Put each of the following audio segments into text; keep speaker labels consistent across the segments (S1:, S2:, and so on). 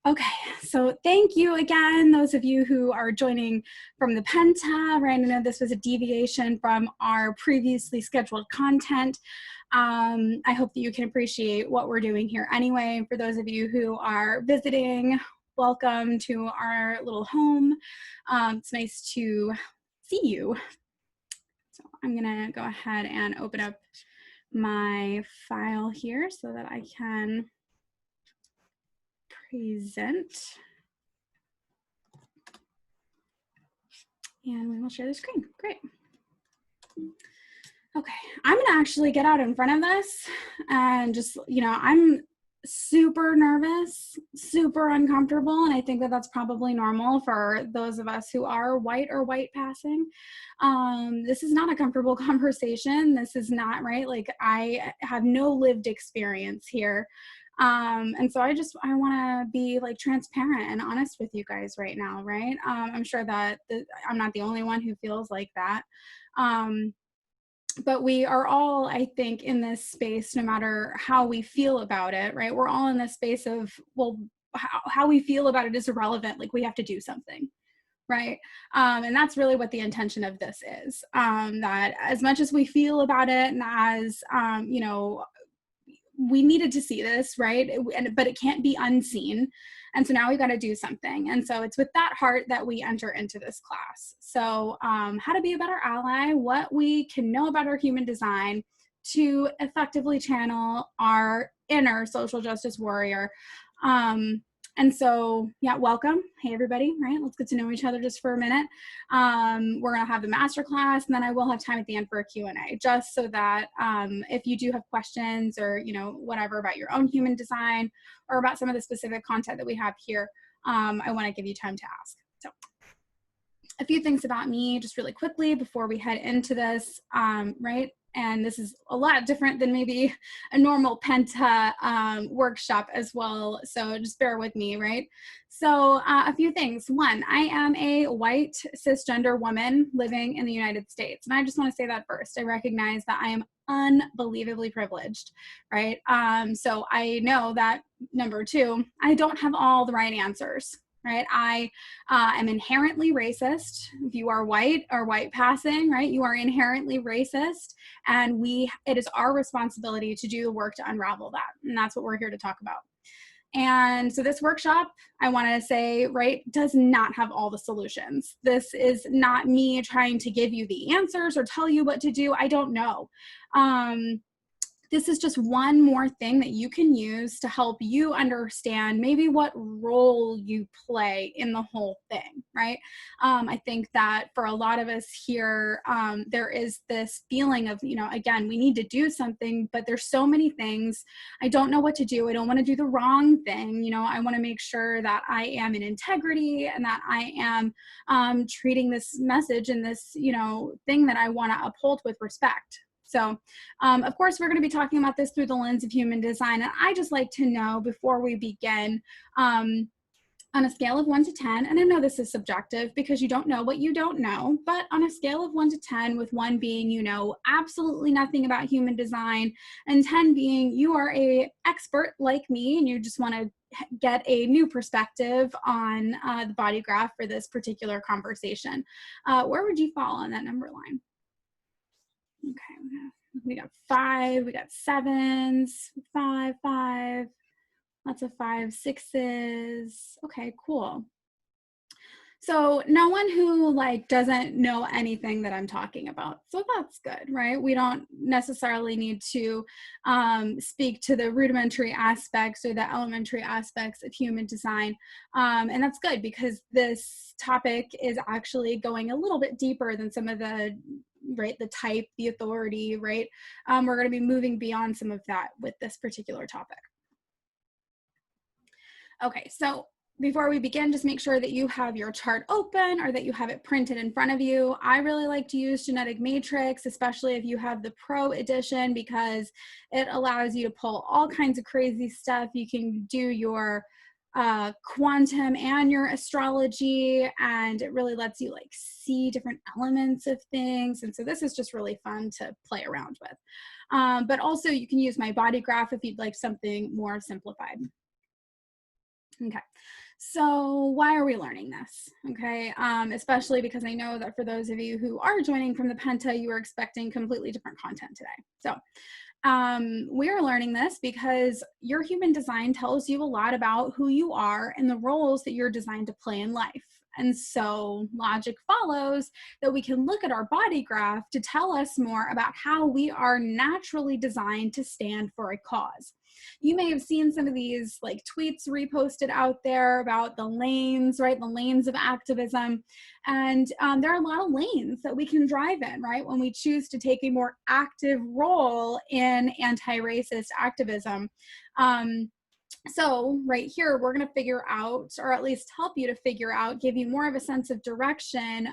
S1: Okay, so thank you again, those of you who are joining from the Penta, right? I know this was a deviation from our previously scheduled content. I hope that you can appreciate what we're doing here anyway. For those of you who are visiting, welcome to our little home. It's nice to see you. So I'm gonna go ahead and open up my file here so that I can present. And we will share the screen. Great. Okay, I'm gonna actually get out in front of this and just, I'm super nervous, super uncomfortable, and I think that that's probably normal for those of us who are white or white passing. This is not a comfortable conversation. This is not, right? Like, I have no lived experience here. And so I want to be like transparent and honest with you guys right now, right? I'm sure that I'm not the only one who feels like that. But we are all, I think, in this space, no matter how we feel about it, right? We're all in this space of, well, how we feel about it is irrelevant. Like, we have to do something, right? And that's really what the intention of this is. That as much as we feel about it, and as, we needed to see this, right? But it can't be unseen. And so now we got to do something. And so it's with that heart that we enter into this class. So how to be a better ally, what we can know about our human design to effectively channel our inner social justice warrior. And so, yeah, welcome. Hey, everybody, right? Let's get to know each other just for a minute. We're going to have the masterclass, and then I will have time at the end for a Q&A, just so that if you do have questions or, whatever about your own human design or about some of the specific content that we have here, I want to give you time to ask. So a few things about me just really quickly before we head into this, right? And this is a lot different than maybe a normal Penta workshop as well. So just bear with me, right? So a few things. One, I am a white cisgender woman living in the United States. And I just want to say that first. I recognize that I am unbelievably privileged, right? So I know that, number two, I don't have all the right answers, right? I am inherently racist. If you are white or white passing, right, you are inherently racist. And it is our responsibility to do the work to unravel that. And that's what we're here to talk about. And so this workshop, I want to say, right, does not have all the solutions. This is not me trying to give you the answers or tell you what to do. I don't know. This is just one more thing that you can use to help you understand maybe what role you play in the whole thing, right? I think that for a lot of us here, there is this feeling of, again, we need to do something, but there's so many things. I don't know what to do. I don't want to do the wrong thing. I want to make sure that I am in integrity and that I am treating this message and this, thing that I want to uphold with respect. So, of course, we're going to be talking about this through the lens of human design. And I just like to know before we begin, on a scale of 1 to 10, and I know this is subjective because you don't know what you don't know, but on a scale of 1 to 10, with 1 being you know absolutely nothing about human design, and 10 being you are an expert like me and you just want to get a new perspective on the body graph for this particular conversation, where would you fall on that number line? Okay, we got 5, we got 7s, 5, lots of 5, 6s. Okay, cool. So no one who doesn't know anything that I'm talking about. So that's good, right? We don't necessarily need to speak to the rudimentary aspects or the elementary aspects of human design. And that's good because this topic is actually going a little bit deeper than some of the type, the authority, right? We're going to be moving beyond some of that with this particular topic. Okay, so before we begin, just make sure that you have your chart open or that you have it printed in front of you. I really like to use Genetic Matrix, especially if you have the Pro edition, because it allows you to pull all kinds of crazy stuff. You can do your quantum and your astrology, and it really lets you see different elements of things. And so this is just really fun to play around with. But also you can use my BodyGraph if you'd like something more simplified. Okay. So why are we learning this? Okay. Especially because I know that for those of you who are joining from the Penta, you are expecting completely different content today. So we are learning this because your human design tells you a lot about who you are and the roles that you're designed to play in life. And so logic follows that we can look at our body graph to tell us more about how we are naturally designed to stand for a cause. You may have seen some of these like tweets reposted out there about the lanes, right? The lanes of activism. And there are a lot of lanes that we can drive in, right? When we choose to take a more active role in anti-racist activism. So right here, we're going to figure out, or at least help you to figure out, give you more of a sense of direction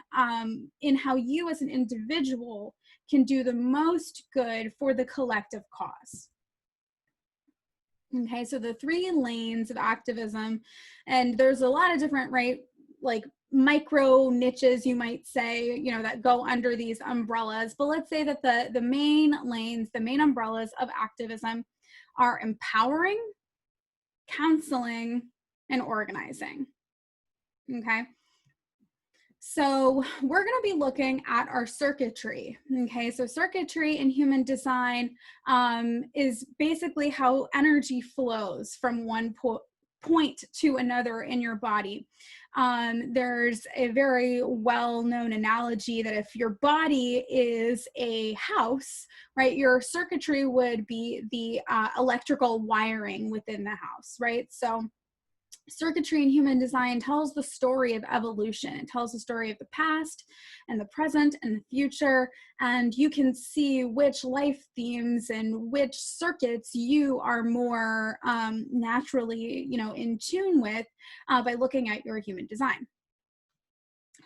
S1: in how you as an individual can do the most good for the collective cause. Okay, so the 3 lanes of activism, and there's a lot of different, right, like micro niches, you might say, you know, that go under these umbrellas. But let's say that the main lanes, the main umbrellas of activism are empowering, counseling, and organizing. Okay. So we're going to be looking at our circuitry. Okay, so circuitry in human design is basically how energy flows from one point to another in your body. There's a very well-known analogy that if your body is a house, right, your circuitry would be the electrical wiring within the house, right? So circuitry in human design tells the story of evolution. It tells the story of the past and the present and the future, and you can see which life themes and which circuits you are more naturally, you know, in tune with by looking at your human design.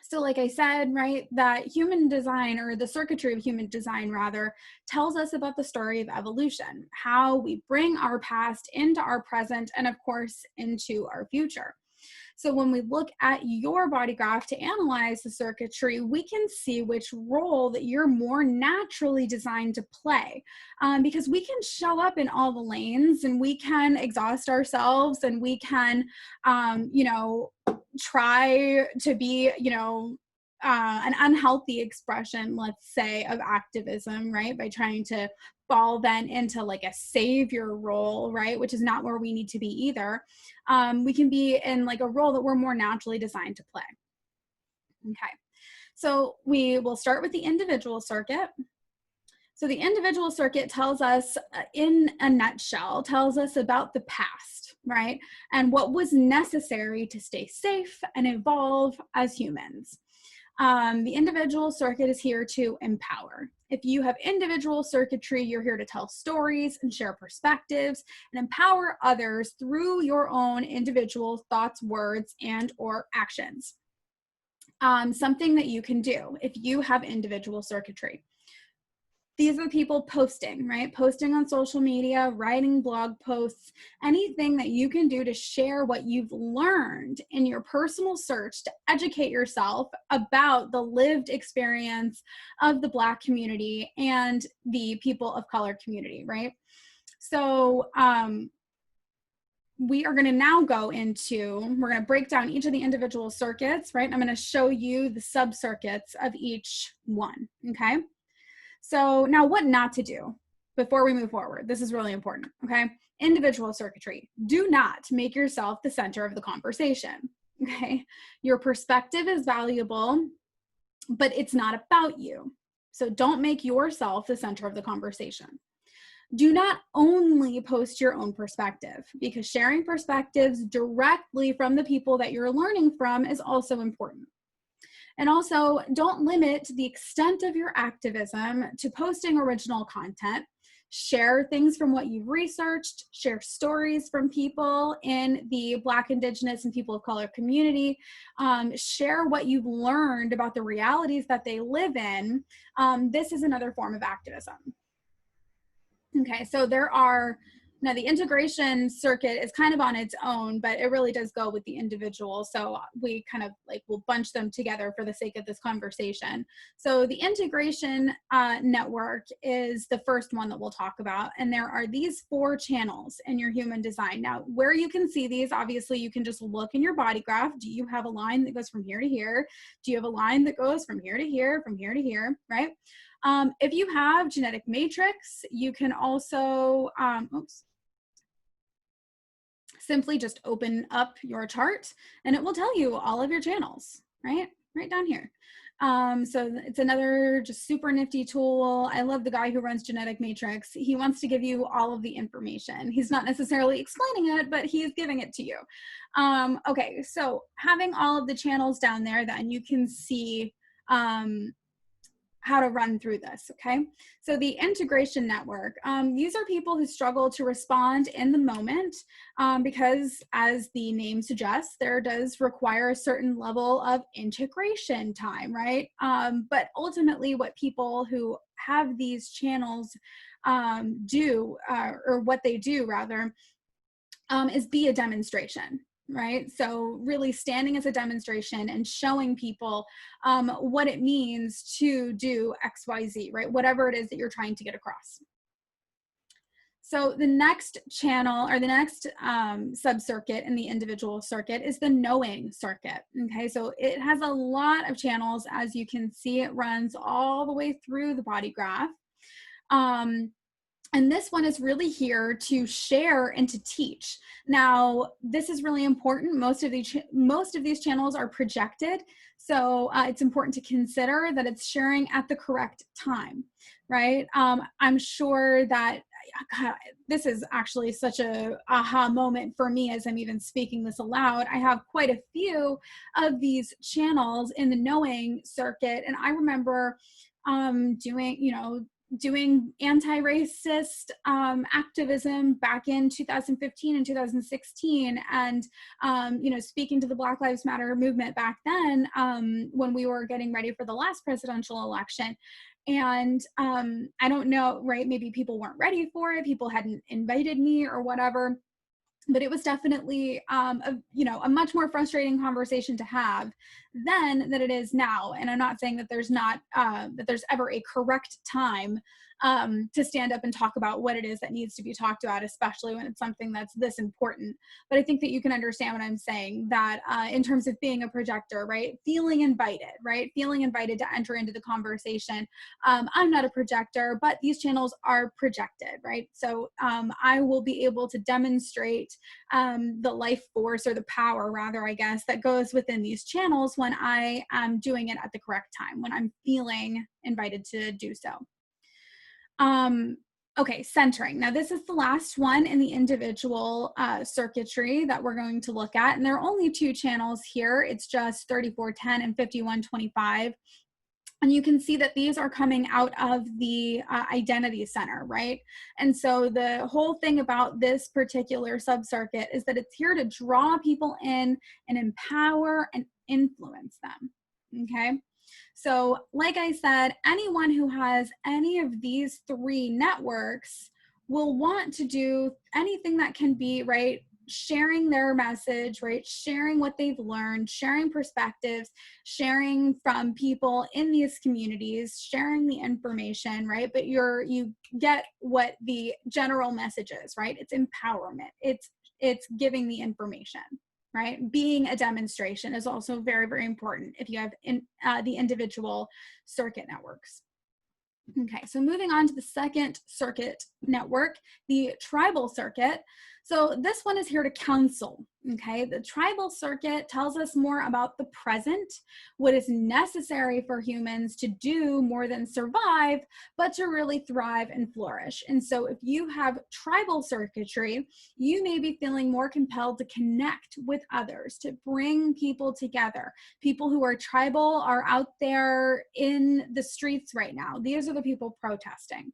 S1: So like I said, right, that human design, or the circuitry of human design rather, tells us about the story of evolution, how we bring our past into our present and of course into our future. So when we look at your body graph to analyze the circuitry, we can see which role that you're more naturally designed to play. Because we can show up in all the lanes and we can exhaust ourselves and we can, you know, try to be, you know, an unhealthy expression, let's say, of activism, right? By trying to fall then into like a savior role, right? Which is not where we need to be either. We can be in like a role that we're more naturally designed to play. Okay, so we will start with the individual circuit. So the individual circuit tells us, in a nutshell, tells us about the past, right? And what was necessary to stay safe and evolve as humans. The individual circuit is here to empower. If you have individual circuitry, you're here to tell stories and share perspectives and empower others through your own individual thoughts, words, and or actions. Something that you can do if you have individual circuitry. These are people posting, right? Posting on social media, writing blog posts, anything that you can do to share what you've learned in your personal search to educate yourself about the lived experience of the Black community and the people of color community, right? So we are going to now go into, we're going to break down each of the individual circuits, right? I'm going to show you the sub-circuits of each one, okay? So now what not to do before we move forward. This is really important, okay? Individual circuitry. Do not make yourself the center of the conversation, okay? Your perspective is valuable, but it's not about you. So don't make yourself the center of the conversation. Do not only post your own perspective, because sharing perspectives directly from the people that you're learning from is also important. And also, don't limit the extent of your activism to posting original content. Share things from what you've researched, share stories from people in the Black, Indigenous, and people of color community. Share what you've learned about the realities that they live in. This is another form of activism. Okay, so there are Now the integration circuit is kind of on its own, but it really does go with the individual. So we kind of like will bunch them together for the sake of this conversation. So the integration network is the first one that we'll talk about. And there are these 4 channels in your human design. Now, where you can see these, obviously you can just look in your body graph. Do you have a line that goes from here to here? Do you have a line that goes from here to here, from here to here, right? If you have genetic matrix, you can also, simply just open up your chart and it will tell you all of your channels, right down here. So it's another just super nifty tool. I love the guy who runs Genetic Matrix. He wants to give you all of the information. He's not necessarily explaining it, but he is giving it to you. Okay, so having all of the channels down there, then you can see how to run through this, okay? So the integration network, these are people who struggle to respond in the moment because, as the name suggests, there does require a certain level of integration time, right? But ultimately what people who have these channels do, or what they do rather, is be a demonstration. Right? So really standing as a demonstration and showing people what it means to do XYZ, right? Whatever it is that you're trying to get across. So the next channel, or the next sub-circuit in the individual circuit, is the knowing circuit, okay? So it has a lot of channels. As you can see, it runs all the way through the body graph. And this one is really here to share and to teach. Now, this is really important. Most of these channels are projected. So it's important to consider that it's sharing at the correct time, right? I'm sure that, God, this is actually such a aha moment for me as I'm even speaking this aloud. I have quite a few of these channels in the knowing circuit. And I remember doing anti-racist activism back in 2015 and 2016, and speaking to the Black Lives Matter movement back then, when we were getting ready for the last presidential election. And I don't know, right, maybe people weren't ready for it, people hadn't invited me or whatever, but it was definitely a much more frustrating conversation to have then than it is now. And I'm not saying that there's not that there's ever a correct time to stand up and talk about what it is that needs to be talked about, especially when it's something that's this important. But I think that you can understand what I'm saying, that in terms of being a projector, right, feeling invited to enter into the conversation. I'm not a projector, but these channels are projected, right? So I will be able to demonstrate the life force, or the power rather, I guess, that goes within these channels when I am doing it at the correct time, when I'm feeling invited to do so. Okay, centering. Now this is the last one in the individual circuitry that we're going to look at. And there are only 2 channels here. It's just 3410 and 5125. And you can see that these are coming out of the identity center, right? And so the whole thing about this particular sub-circuit is that it's here to draw people in and empower and influence them, okay? So like I said, anyone who has any of these 3 networks will want to do anything that can be, right, sharing their message, right, sharing what they've learned, sharing perspectives, sharing from people in these communities, sharing the information, right? But you get what the general message is, right? It's empowerment. It's giving the information. Right? Being a demonstration is also very, very important if you have the individual circuit networks. Okay, so moving on to the second circuit network, the tribal circuit. So this one is here to counsel, okay? The tribal circuit tells us more about the present, what is necessary for humans to do more than survive, but to really thrive and flourish. And so if you have tribal circuitry, you may be feeling more compelled to connect with others, to bring people together. People who are tribal are out there in the streets right now. These are the people protesting.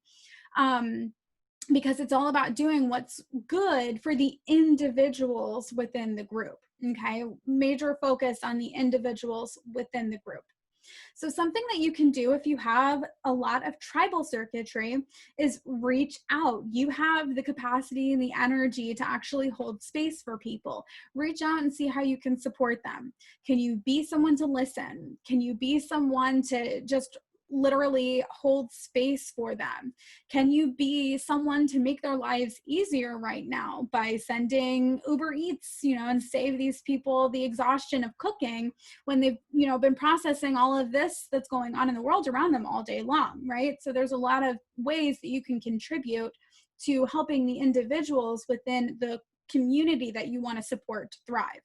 S1: Because it's all about doing what's good for the individuals within the group, okay? Major focus on the individuals within the group. So something that you can do if you have a lot of tribal circuitry is reach out. You have the capacity and the energy to actually hold space for people. Reach out and see how you can support them. Can you be someone to listen? Can you be someone to just literally hold space for them? Can you be someone to make their lives easier right now by sending Uber Eats, and save these people the exhaustion of cooking when they've, been processing all of this that's going on in the world around them all day long, right? So there's a lot of ways that you can contribute to helping the individuals within the community that you want to support to thrive.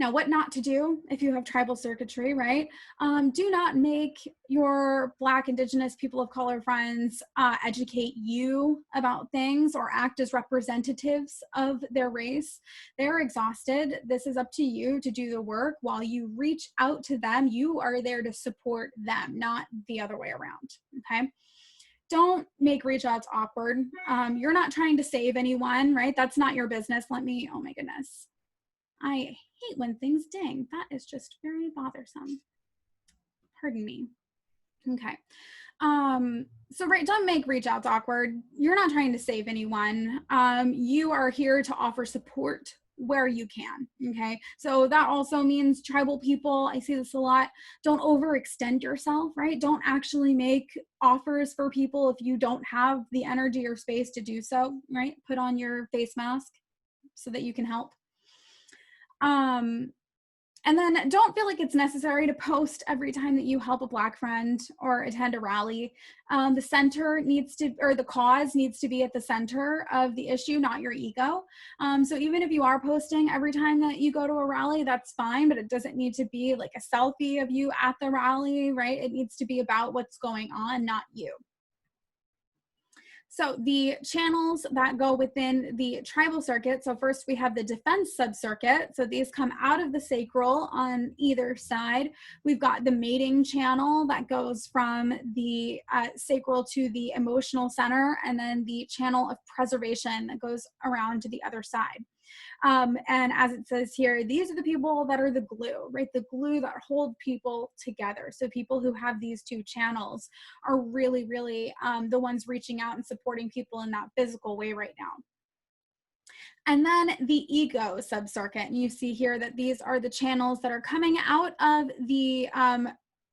S1: Now, what not to do if you have tribal circuitry, right? Do not make your Black, Indigenous, people of color friends educate you about things or act as representatives of their race. They're exhausted. This is up to you to do the work. While you reach out to them, you are there to support them, not the other way around, okay? Don't make reach outs awkward. You're not trying to save anyone, right? That's not your business. Oh my goodness. I hate when things ding. That is just very bothersome. Pardon me. Okay. Don't make reach outs awkward. You're not trying to save anyone. You are here to offer support where you can. Okay. So that also means tribal people, I see this a lot, don't overextend yourself, right? Don't actually make offers for people if you don't have the energy or space to do so, right? Put on your face mask so that you can help. And then don't feel like it's necessary to post every time that you help a Black friend or attend a rally. The cause needs to be at the center of the issue, not your ego. So even if you are posting every time that you go to a rally, that's fine, but it doesn't need to be like a selfie of you at the rally, right? It needs to be about what's going on, not you. So the channels that go within the tribal circuit, so first we have the defense subcircuit. So these come out of the sacral on either side. We've got the mating channel that goes from the sacral to the emotional center, and then the channel of preservation that goes around to the other side. And as it says here, these are the people that are the glue, right? The glue that hold people together. So people who have these two channels are really, really the ones reaching out and supporting people in that physical way right now. And then the ego subcircuit, and you see here that these are the channels that are coming out of the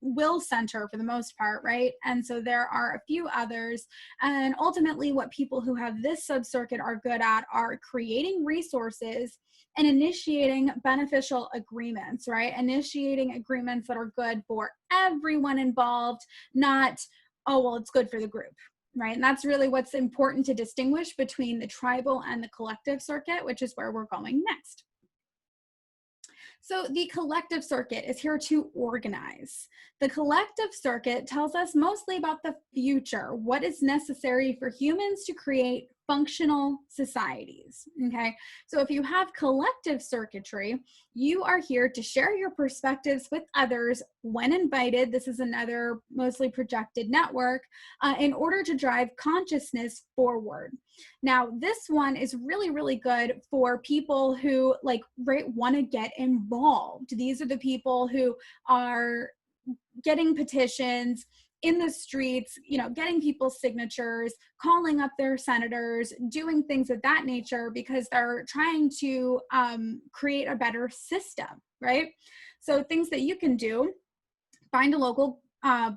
S1: will center for the most part, right? And so there are a few others. And ultimately what people who have this subcircuit are good at are creating resources and initiating beneficial agreements, right? Initiating agreements that are good for everyone involved, not, oh, well, it's good for the group, right? And that's really what's important to distinguish between the tribal and the collective circuit, which is where we're going next. So the collective circuit is here to organize. The collective circuit tells us mostly about the future, what is necessary for humans to create functional societies, okay? So if you have collective circuitry, you are here to share your perspectives with others when invited. This is another mostly projected network in order to drive consciousness forward. Now, this one is really, really good for people who want to get involved. These are the people who are getting petitions in the streets, getting people's signatures, calling up their senators, doing things of that nature because they're trying to create a better system, right? So things that you can do, find a local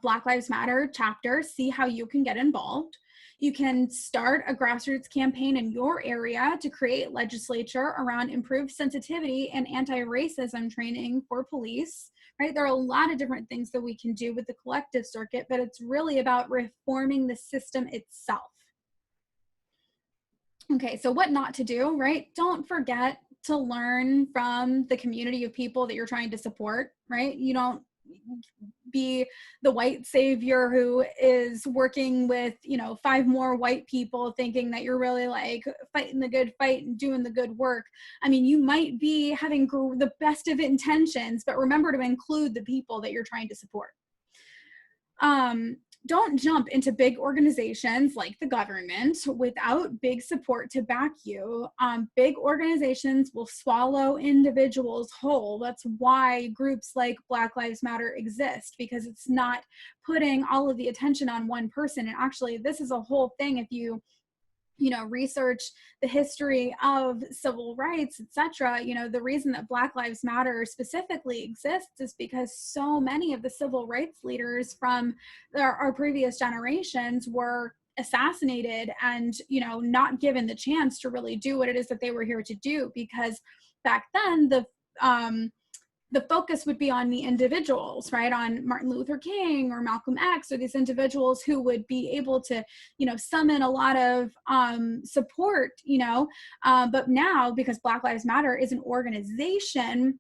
S1: Black Lives Matter chapter, see how you can get involved. You can start a grassroots campaign in your area to create legislature around improved sensitivity and anti-racism training for police, right? There are a lot of different things that we can do with the collective circuit, but it's really about reforming the system itself. Okay, so what not to do, right? Don't forget to learn from the community of people that you're trying to support, right? You don't be the white savior who is working with 5 more white people thinking that you're really fighting the good fight and doing the good work. I mean, you might be having the best of intentions, but remember to include the people that you're trying to support. don't jump into big organizations like the government without big support to back you. Big organizations will swallow individuals whole. That's why groups like Black Lives Matter exist, because it's not putting all of the attention on one person. And actually, this is a whole thing. If you research the history of civil rights, etc., the reason that Black Lives Matter specifically exists is because so many of the civil rights leaders from our previous generations were assassinated and, not given the chance to really do what it is that they were here to do, because back then the focus would be on the individuals, right? On Martin Luther King or Malcolm X, or these individuals who would be able to, summon a lot of support, but now, because Black Lives Matter is an organization,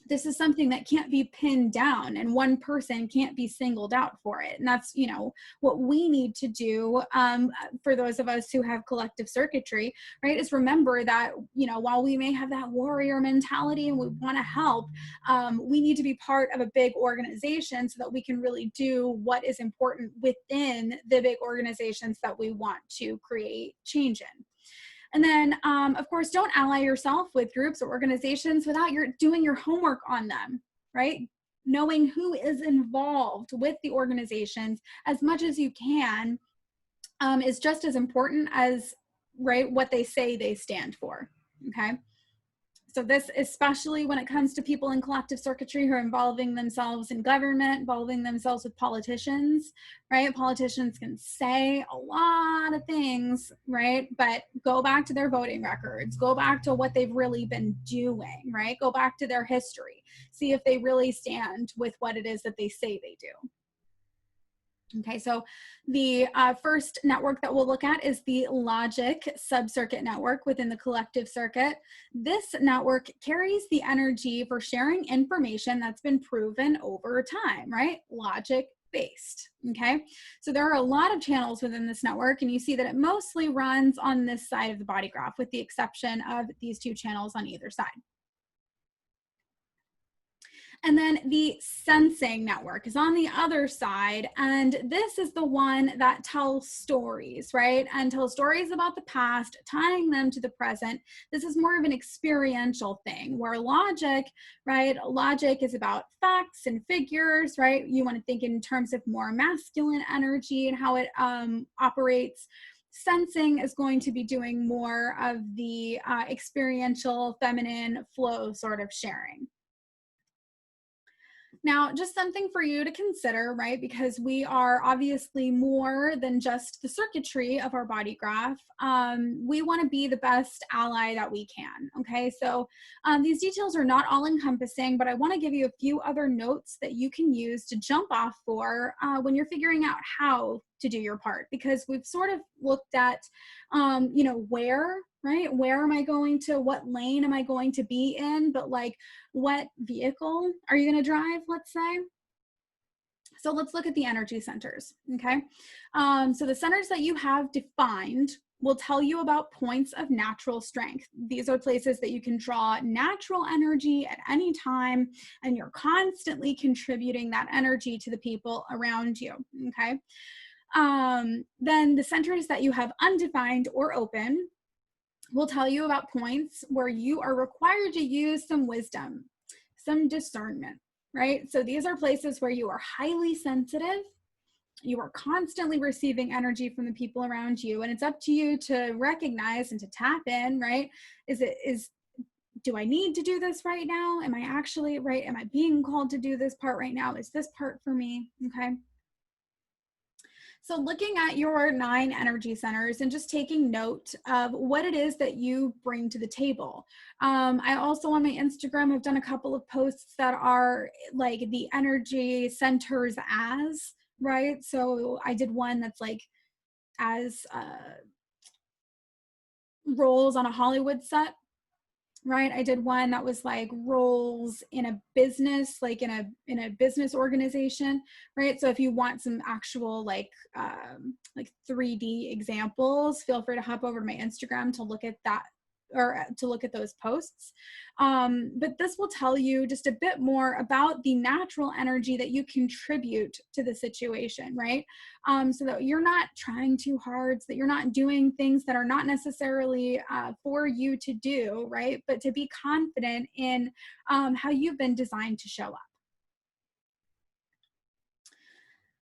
S1: this is something that can't be pinned down, and one person can't be singled out for it. And that's, what we need to do for those of us who have collective circuitry, right, is remember that, while we may have that warrior mentality and we want to help, we need to be part of a big organization so that we can really do what is important within the big organizations that we want to create change in. And then, of course, don't ally yourself with groups or organizations without doing your homework on them, right? Knowing who is involved with the organizations as much as you can is just as important as, right, what they say they stand for, okay? So this, especially when it comes to people in collective circuitry who are involving themselves in government, involving themselves with politicians, right? Politicians can say a lot of things, right? But go back to their voting records, go back to what they've really been doing, right? Go back to their history, see if they really stand with what it is that they say they do. Okay, so the first network that we'll look at is the logic subcircuit network within the collective circuit. This network carries the energy for sharing information that's been proven over time, right? Logic based, okay? So there are a lot of channels within this network, and you see that it mostly runs on this side of the body graph, with the exception of these two channels on either side. And then the sensing network is on the other side. And this is the one that tells stories, right? And tells stories about the past, tying them to the present. This is more of an experiential thing, where logic, right? Logic is about facts and figures, right? You want to think in terms of more masculine energy and how it operates. Sensing is going to be doing more of the experiential, feminine flow sort of sharing. Now, just something for you to consider, right? Because we are obviously more than just the circuitry of our body graph. We want to be the best ally that we can, okay? So these details are not all encompassing, but I want to give you a few other notes that you can use to jump off for when you're figuring out how to do your part, because we've sort of looked at, where, right? Where am I going to, what lane am I going to be in? But like, what vehicle are you going to drive, let's say? So let's look at the energy centers, okay? So the centers that you have defined will tell you about points of natural strength. These are places that you can draw natural energy at any time, and you're constantly contributing that energy to the people around you, okay? Then the centers that you have undefined or open will tell you about points where you are required to use some wisdom, some discernment, right? So these are places where you are highly sensitive, you are constantly receiving energy from the people around you, and it's up to you to recognize and to tap in, right? Do I need to do this right now? Am I actually, right? Am I being called to do this part right now? Is this part for me? Okay. So looking at your 9 energy centers and just taking note of what it is that you bring to the table. I also on my Instagram have done a couple of posts that are like the energy centers as, right? So I did one that's like as roles on a Hollywood set. Right. I did one that was like roles in a business, like in a business organization. Right. So if you want some actual like 3D examples, feel free to hop over to my Instagram to look at that or to look at those posts. But this will tell you just a bit more about the natural energy that you contribute to the situation, right? So that you're not trying too hard, so that you're not doing things that are not necessarily for you to do, right? But to be confident in how you've been designed to show up.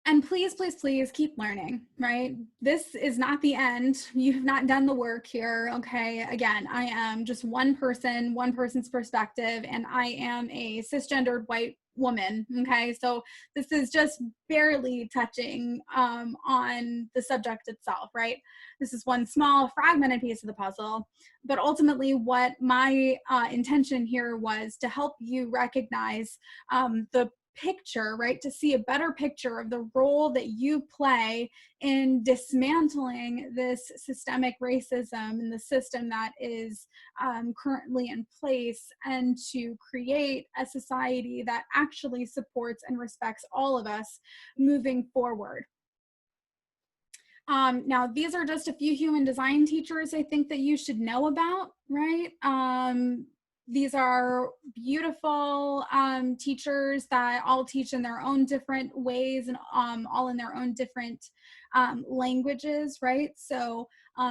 S1: And please, please, please keep learning, right? This is not the end. You've not done the work here, okay? Again, I am just one person, one person's perspective, and I am a cisgendered white woman, okay? So this is just barely touching on the subject itself, right? This is one small fragmented piece of the puzzle, but ultimately what my intention here was to help you recognize the picture, right? To see a better picture of the role that you play in dismantling this systemic racism and the system that is currently in place, and to create a society that actually supports and respects all of us moving forward. Now, these are just a few human design teachers I think that you should know about, right? These are beautiful teachers that all teach in their own different ways, and all in their own different languages, right? So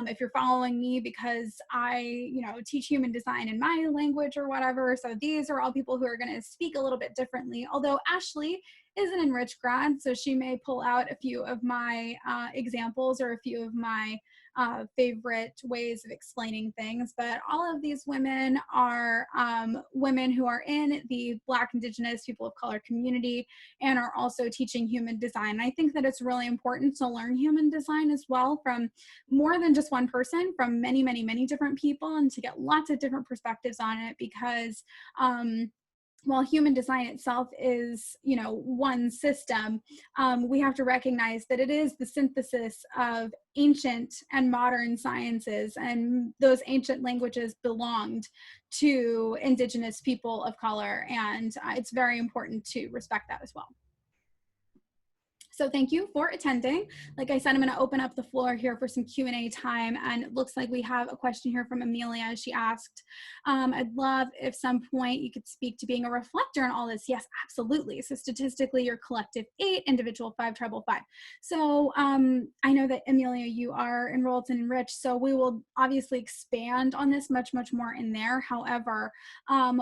S1: if you're following me because I, teach human design in my language or whatever, so these are all people who are going to speak a little bit differently. Although Ashley is an Enrich grad, so she may pull out a few of my examples or a few of my favorite ways of explaining things. But all of these women are women who are in the Black, Indigenous, people of color community, and are also teaching human design. I think that it's really important to learn human design as well from more than just one person, from many, many, many different people, and to get lots of different perspectives on it, because while human design itself is, one system, we have to recognize that it is the synthesis of ancient and modern sciences, and those ancient languages belonged to Indigenous people of color, and it's very important to respect that as well. So thank you for attending. Like I said, I'm going to open up the floor here for some Q&A time, and it looks like we have a question here from Amelia. She asked, I'd love if some point you could speak to being a reflector in all this. Yes, absolutely. So statistically, you're collective 8, individual 5, tribal 5. So I know that, Amelia, you are enrolled in Enrich, so we will obviously expand on this much, much more in there. However,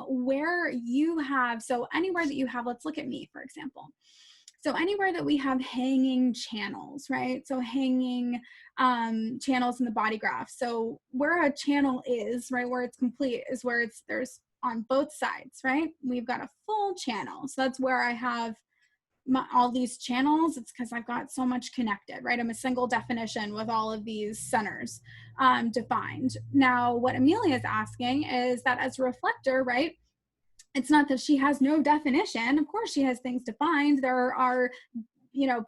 S1: where you have, so anywhere that you have, let's look at me, for example. So anywhere that we have hanging channels, right? So hanging channels in the BodyGraph. So where a channel is, right, where it's complete is where there's on both sides, right? We've got a full channel. So that's where I have all these channels. It's because I've got so much connected, right? I'm a single definition with all of these centers defined. Now, what Amelia is asking is that as a reflector, right, it's not that she has no definition. Of course, she has things defined. There are,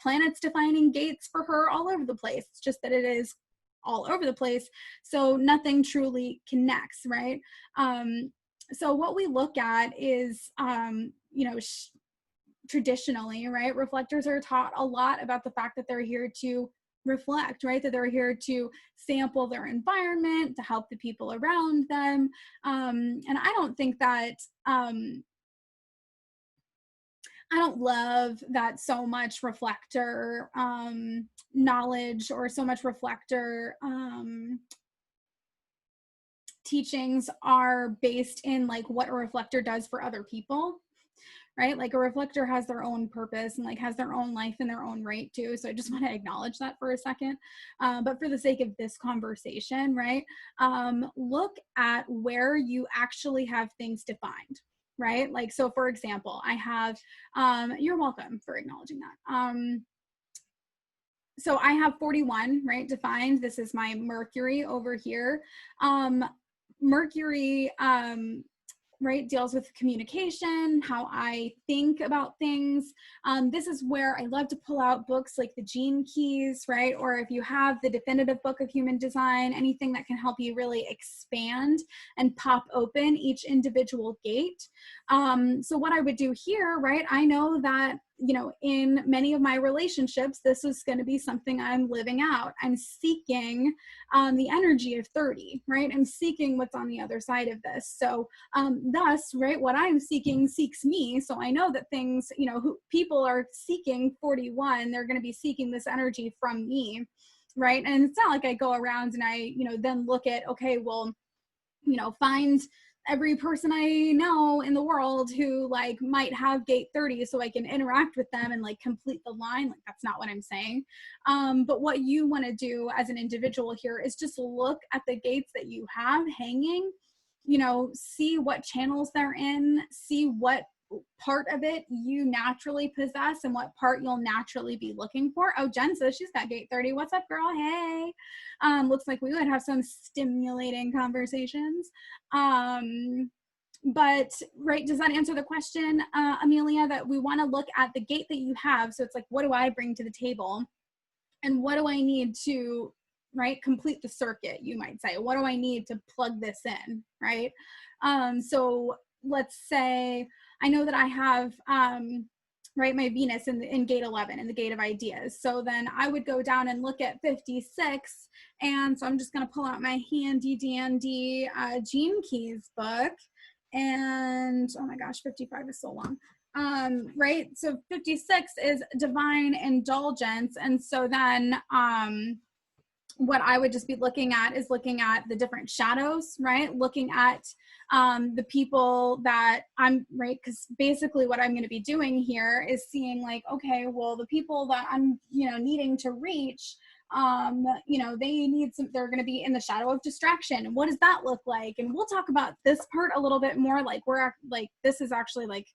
S1: planets defining gates for her all over the place. It's just that it is all over the place. So nothing truly connects, right? So what we look at is, traditionally, right, reflectors are taught a lot about the fact that they're here to reflect, right? That they're here to sample their environment, to help the people around them. And I don't think that, I don't love that so much reflector knowledge, or so much reflector teachings are based in like what a reflector does for other people. Right? Like a reflector has their own purpose and like has their own life in their own right too. So I just want to acknowledge that for a second. But for the sake of this conversation, right? Look at where you actually have things defined, right? Like, so for example, I have, you're welcome for acknowledging that. So I have 41, right, defined. This is my Mercury over here. Mercury, right, deals with communication, how I think about things. This is where I love to pull out books like the Gene Keys, right? Or if you have the definitive book of human design, anything that can help you really expand and pop open each individual gate. So what I would do here, right, I know that you know, in many of my relationships, this is going to be something I'm living out. I'm seeking the energy of 30, right? I'm seeking what's on the other side of this. So thus, right, what I'm seeking seeks me. So I know that things, you know, people are seeking 41, they're going to be seeking this energy from me, right? And it's not like I go around and I, you know, then look at, okay, well, you know, find every person I know in the world who like might have gate 30 so I can interact with them and like complete the line. Like, that's not what I'm saying. But what you want to do as an individual here is just look at the gates that you have hanging, you know, see what channels they're in, see what part of it you naturally possess and what part you'll naturally be looking for. Oh, Jen says she's got gate 30. What's up, girl? Hey. Looks like we would have some stimulating conversations. But right, does that answer the question, Amelia, that we want to look at the gate that you have? So it's like, what do I bring to the table? And what do I need to, right, complete the circuit, you might say? What do I need to plug this in, right? So let's say I know that I have, right, my Venus in gate 11, in the gate of ideas. So then I would go down and look at 56. And so I'm just going to pull out my handy dandy Gene Keys book. And oh my gosh, 55 is so long. Right, so 56 is divine indulgence. And so then what I would just be looking at is looking at the different shadows, right? Looking at the people that I'm, right? Because basically what I'm going to be doing here is seeing like, okay, well, the people that I'm, you know, needing to reach, you know, they need some, they're going to be in the shadow of distraction. What does that look like? And we'll talk about this part a little bit more. Like, we're like, this is actually like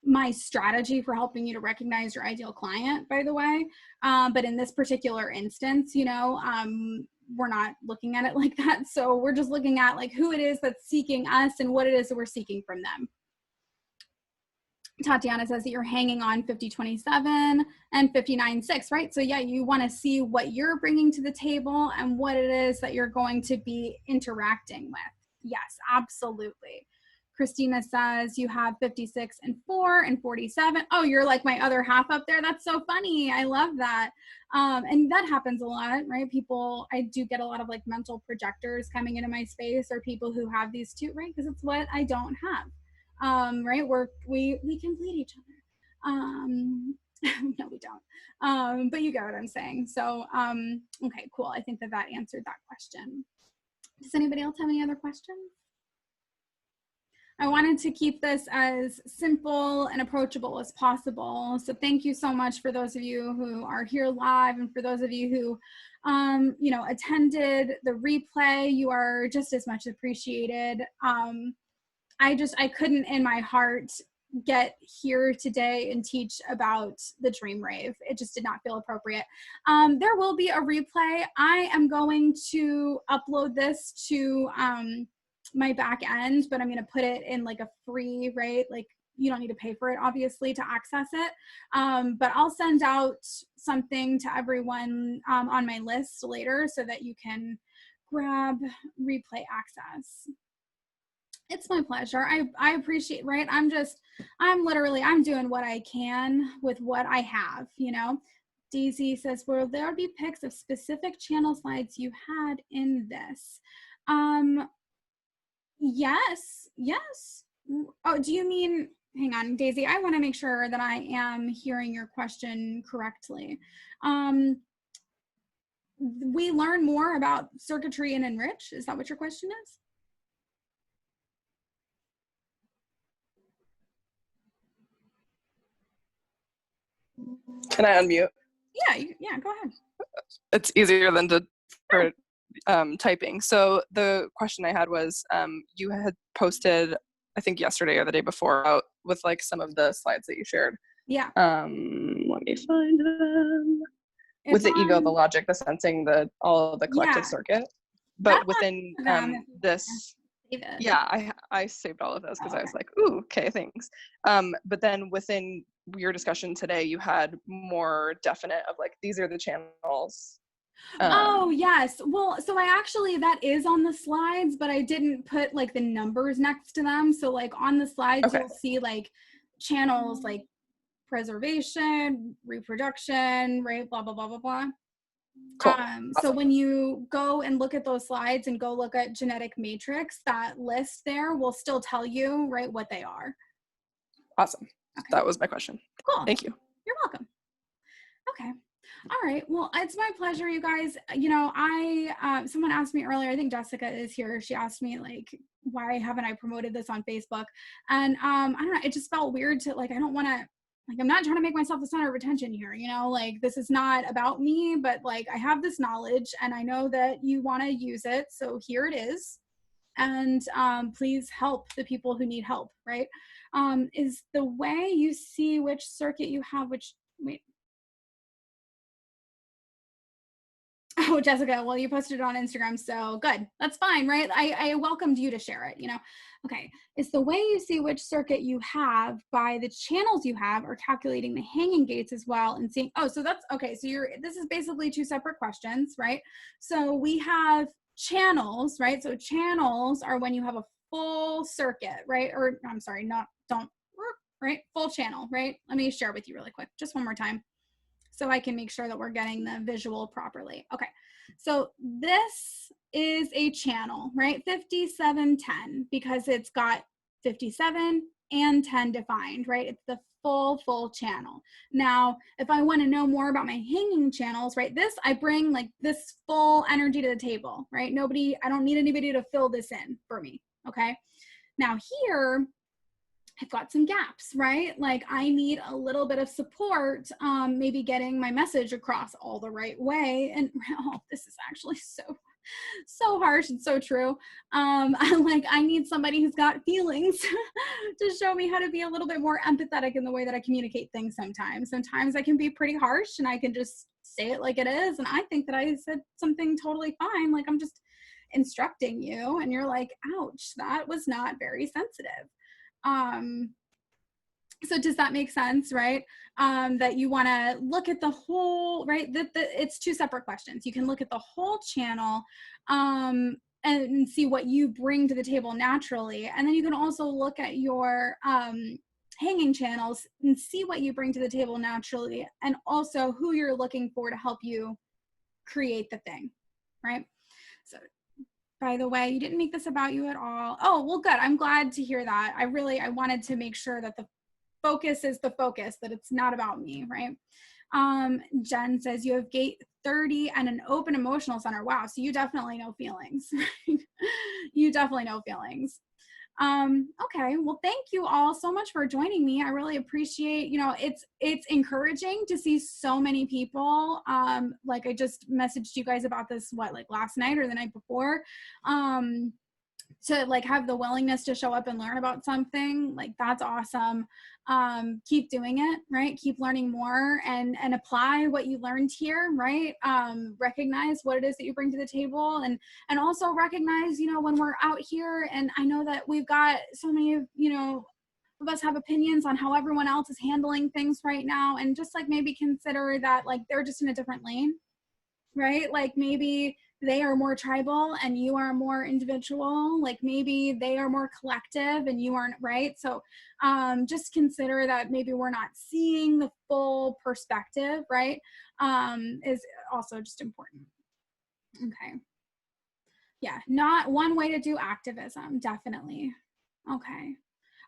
S1: my strategy for helping you to recognize your ideal client, by the way. But in this particular instance, you know, we're not looking at it like that. So we're just looking at like who it is that's seeking us and what it is that we're seeking from them. Tatiana says that you're hanging on 5027 and 596, right? So yeah, you want to see what you're bringing to the table and what it is that you're going to be interacting with. Yes, absolutely. Christina says you have 56 and 4 and 47. Oh, you're like my other half up there. That's so funny. I love that. And that happens a lot, right? People, I do get a lot of like mental projectors coming into my space, or people who have these two, right? Because it's what I don't have. Right? We complete each other. No, we don't. But you get what I'm saying. So, okay, cool. I think that answered that question. Does anybody else have any other questions? I wanted to keep this as simple and approachable as possible. So thank you so much for those of you who are here live, and for those of you who, you know, attended the replay. You are just as much appreciated. I couldn't in my heart get here today and teach about the dream rave. It just did not feel appropriate. There will be a replay. I am going to upload this to my back end, but I'm going to put it in like a free, right? Like, you don't need to pay for it, obviously, to access it. But I'll send out something to everyone on my list later so that you can grab replay access. It's my pleasure. I appreciate, right? I'm doing what I can with what I have, you know. Daisy says, will there be pics of specific channel slides you had in this? Yes. Oh, do you mean, hang on, Daisy, I want to make sure that I am hearing your question correctly. We learn more about circuitry and enrich. Is that what your question is?
S2: Can I unmute?
S1: Yeah, go ahead.
S2: It's easier than for typing. So the question I had was, you had posted, I think yesterday or the day before, out with like some of the slides that you shared.
S1: Yeah.
S2: Let me find them. With the ego, the logic, the sensing, all of the collective circuit. But within this, yeah, I saved all of those because I was like, ooh, okay, thanks. But then within your discussion today, you had more definite of like, these are the channels.
S1: Oh, yes. Well, so that is on the slides, but I didn't put like the numbers next to them. So like on the slides, You'll see like channels like preservation, reproduction, right? Blah, blah, blah, blah, blah.
S2: Cool.
S1: So when you go and look at those slides and go look at genetic matrix, that list there will still tell you, right, what they are.
S2: Awesome. Okay. That was my question.
S1: Cool.
S2: Thank you.
S1: You're welcome. Okay. All right. Well, it's my pleasure, you guys. You know, someone asked me earlier, I think Jessica is here. She asked me, like, why haven't I promoted this on Facebook? And I don't know, it just felt weird to, like, I don't want to, like, I'm not trying to make myself the center of attention here, you know, like, this is not about me, but like, I have this knowledge and I know that you want to use it. So here it is. And please help the people who need help, right? Is the way you see which circuit you have, Oh, Jessica, well, you posted it on Instagram, so good. That's fine, right? I welcomed you to share it, you know? Okay, it's the way you see which circuit you have by the channels you have, or calculating the hanging gates as well and seeing, oh, so that's, okay, so this is basically two separate questions, right? So we have channels, right? So channels are when you have a full circuit, right? Or I'm sorry, right? Full channel, right? Let me share with you really quick, just one more time, so I can make sure that we're getting the visual properly. Okay, so this is a channel, right? 5710, because it's got 57 and 10 defined, right? It's the full channel. Now, if I want to know more about my hanging channels, right? I bring like this full energy to the table, right? I don't need anybody to fill this in for me, okay? Now here, I've got some gaps, right? Like I need a little bit of support, maybe getting my message across all the right way. And oh, this is actually so harsh and so true. Like I need somebody who's got feelings to show me how to be a little bit more empathetic in the way that I communicate things sometimes. Sometimes I can be pretty harsh and I can just say it like it is. And I think that I said something totally fine. Like I'm just instructing you and you're like, ouch, that was not very sensitive. So does that make sense, right? That you want to look at the whole, right? It's two separate questions. You can look at the whole channel and see what you bring to the table naturally. And then you can also look at your hanging channels and see what you bring to the table naturally, and also who you're looking for to help you create the thing, right? So by the way, you didn't make this about you at all. Oh, well, good. I'm glad to hear that. I wanted to make sure that the focus is the focus, that it's not about me, right? Jen says you have gate 30 and an open emotional center. Wow. So you definitely know feelings. You definitely know feelings. Okay. Well, thank you all so much for joining me. I really appreciate, you know, it's encouraging to see so many people. Like I just messaged you guys about this, like last night or the night before, to like have the willingness to show up and learn about something. Like that's awesome. Keep doing it, right? Keep learning more and apply what you learned here, right? Recognize what it is that you bring to the table, and also recognize, you know, when we're out here, and I know that we've got so many of, you know, of us have opinions on how everyone else is handling things right now, and just like maybe consider that like they're just in a different lane, right? Like maybe they are more tribal and you are more individual. Like maybe they are more collective and you aren't, right? So just consider that maybe we're not seeing the full perspective, right? Is also just important. Okay. Yeah, not one way to do activism, definitely. Okay.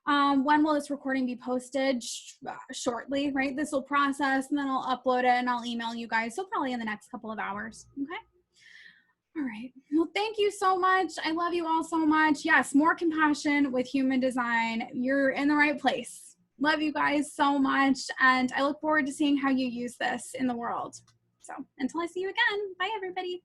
S1: When will this recording be posted? Shortly, right? This will process and then I'll upload it and I'll email you guys. So probably in the next couple of hours. Okay. All right. Well, thank you so much. I love you all so much. Yes, more compassion with human design. You're in the right place. Love you guys so much. And I look forward to seeing how you use this in the world. So until I see you again, bye everybody.